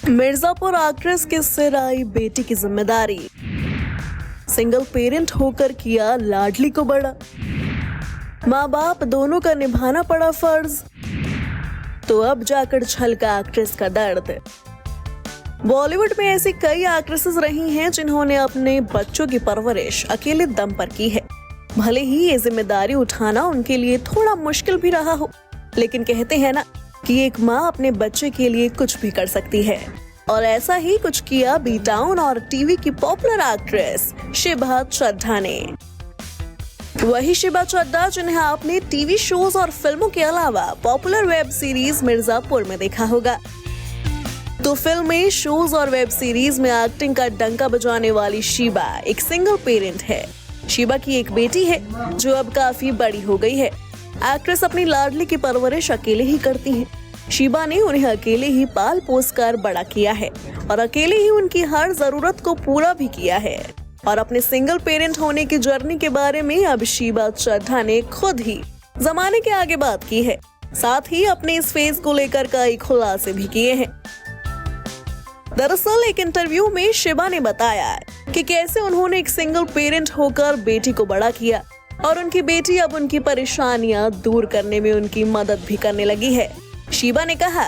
Mirzapur actress के सिर आई बेटी की जिम्मेदारी। सिंगल पेरेंट होकर किया लाडली को बड़ा। माँ बाप दोनों का निभाना पड़ा फर्ज, तो अब जाकर छलका एक्ट्रेस का दर्द। बॉलीवुड में ऐसी कई एक्ट्रेसेस रही हैं जिन्होंने अपने बच्चों की परवरिश अकेले दम पर की है। भले ही ये जिम्मेदारी उठाना उनके लिए थोड़ा मुश्किल भी रहा हो, लेकिन कहते हैं ना कि एक माँ अपने बच्चे के लिए कुछ भी कर सकती है। और ऐसा ही कुछ किया बी टाउन और टीवी की पॉपुलर एक्ट्रेस शिबा चड्ढा ने। वही शिबा चड्ढा जिन्हें आपने टीवी शोज और फिल्मों के अलावा पॉपुलर वेब सीरीज मिर्जापुर में देखा होगा। तो फिल्में, शोज और वेब सीरीज में एक्टिंग का डंका बजाने वाली शिबा एक सिंगल पेरेंट है। शिबा की एक बेटी है जो अब काफी बड़ी हो गई है। एक्ट्रेस अपनी लाडली की परवरिश अकेले ही करती हैं। शिबा ने उन्हें अकेले ही पाल पोस कर बड़ा किया है और अकेले ही उनकी हर जरूरत को पूरा भी किया है। और अपने सिंगल पेरेंट होने की जर्नी के बारे में अब शिबा चड्ढा ने खुद ही जमाने के आगे बात की है। साथ ही अपने इस फेज को लेकर कई खुलासे भी किए हैं। दरअसल एक इंटरव्यू में शिबा ने बताया कि कैसे उन्होंने एक सिंगल पेरेंट होकर बेटी को बड़ा किया और उनकी बेटी अब उनकी परेशानियां दूर करने में उनकी मदद भी करने लगी है। शिबा ने कहा,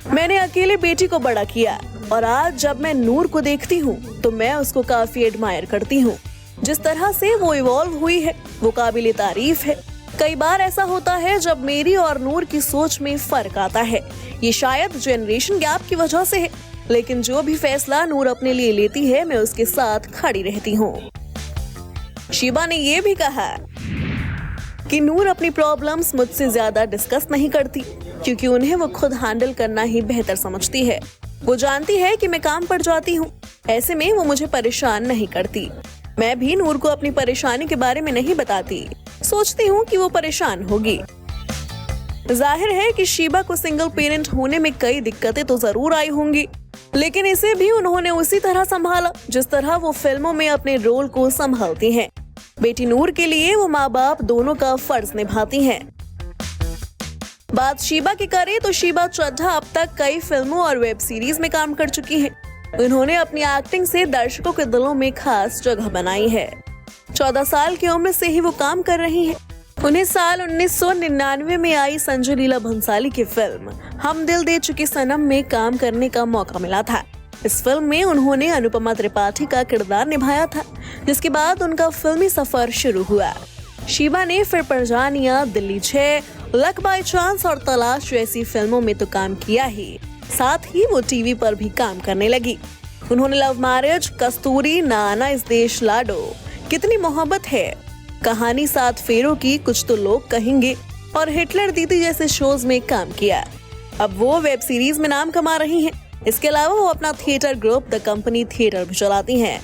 मैंने अकेले बेटी को बड़ा किया और आज जब मैं नूर को देखती हूँ तो मैं उसको काफी एडमायर करती हूँ। जिस तरह से वो इवॉल्व हुई है वो काबिले तारीफ है। कई बार ऐसा होता है जब मेरी और नूर की सोच में फर्क आता है। ये शायद जनरेशन गैप की वजह से है, लेकिन जो भी फैसला नूर अपने लिए लेती है मैं उसके साथ खड़ी रहती हूँ। शिबा ने ये भी कहा कि नूर अपनी प्रॉब्लम्स मुझसे ज्यादा डिस्कस नहीं करती क्योंकि उन्हें वो खुद हैंडल करना ही बेहतर समझती है। वो जानती है कि मैं काम पर जाती हूँ, ऐसे में वो मुझे परेशान नहीं करती। मैं भी नूर को अपनी परेशानी के बारे में नहीं बताती, सोचती हूँ कि वो परेशान होगी। जाहिर है कि शिबा को सिंगल पेरेंट होने में कई दिक्कतें तो जरूर आई होंगी, लेकिन इसे भी उन्होंने उसी तरह संभाला जिस तरह वो फिल्मों में अपने रोल को संभालती हैं। बेटी नूर के लिए वो माँ बाप दोनों का फर्ज निभाती हैं। बात शिबा की करें तो शिबा चड्ढा अब तक कई फिल्मों और वेब सीरीज में काम कर चुकी हैं। उन्होंने अपनी एक्टिंग से दर्शकों के दिलों में खास जगह बनाई है। 14 साल की उम्र से ही वो काम कर रही हैं। उन्हें साल 1999 में आई संजय लीला भंसाली की फिल्म हम दिल दे चुके सनम में काम करने का मौका मिला था। इस फिल्म में उन्होंने अनुपमा त्रिपाठी का किरदार निभाया था, जिसके बाद उनका फिल्मी सफर शुरू हुआ। शिबा ने फिर परजानिया, दिल्ली 6, लक बाय चांस और तलाश जैसी फिल्मों में तो काम किया ही, साथ ही वो टीवी पर भी काम करने लगी। उन्होंने लव मैरिज, कस्तूरी, ना आना इस देश, लाडो, कितनी मोहब्बत है, कहानी 7 फेरों की, कुछ तो लोग कहेंगे और हिटलर दीदी जैसे शोज में काम किया। अब वो वेब सीरीज में नाम कमा रही हैं। इसके अलावा वो अपना theatre group the company theatre भी चलाती हैं।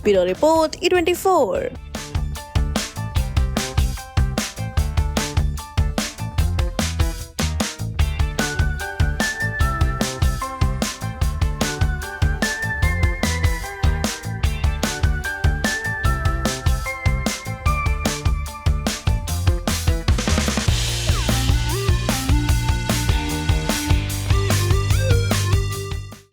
Bureau report, E24।